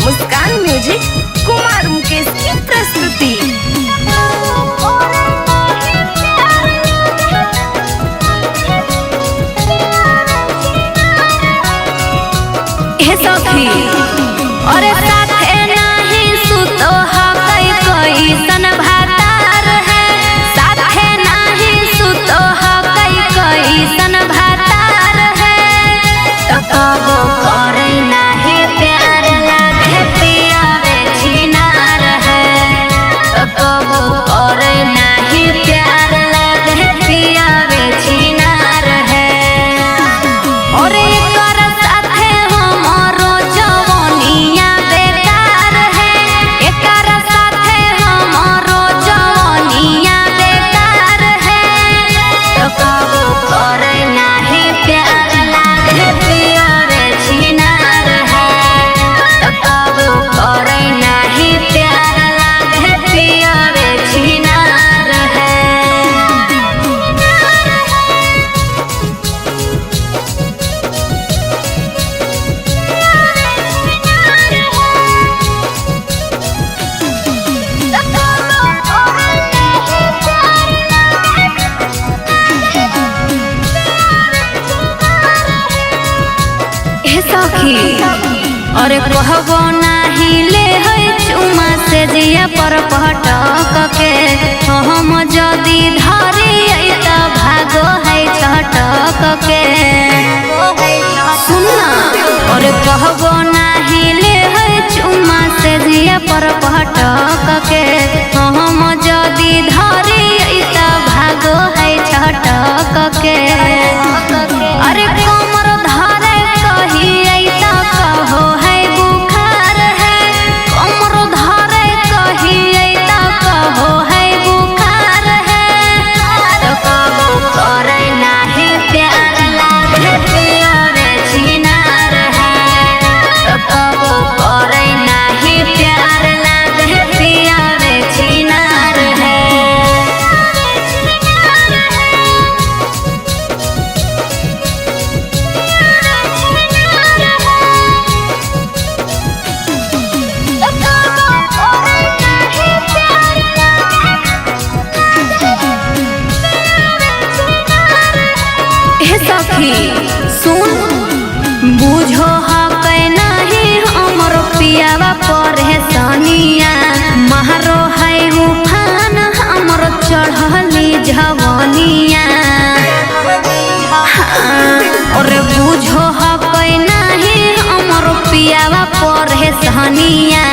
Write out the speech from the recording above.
मुस्कान music Kumar Mukesh की प्रस्तुति। हे सखी अरे साथे नहीं सुतो हकई कैसन भातार है, साथे नहीं सुतो हकई कैसन भातार है। तो कबो करे नहीं प्यार लागे पियावे छिनार है, तो कबो करे नहीं प्यार लागे पियावे छिनार है। और एकर साथे हमरो जवानिया बेकार है, एकर साथे हमरो जवानिया बेकार है। तो कबो करे नाही प्यार लागे पियावे छिनार है, तो कबो करे नाही प्यार लागे पियावे छिनार है। हे सखी अरे कहबो नाही ले है चुमा से जिया पर पटक के, हम जदी धरी त भागो है छटक के। सुनना अरे कहबो नाही ले है चुमा से जिया पर पटक के, हम जदी धरी त भागो है छटक के। अरे कमर धारे कही त कहो है बुखार है, कमर धारे कही त कहो है बुखार है। तो कबो करे नाही प्यार लागे पियावे छिनार है, तो कबो करे नाही प्यार लागे पियावे छिनार है। हे सखी सुन बुझो हकै नहीं हमर पियावा परेशानिया, महरो है उफान हमर चढ़ली जवानिया। और बुझो हकै नहीं हमर पियावा परेशानिया,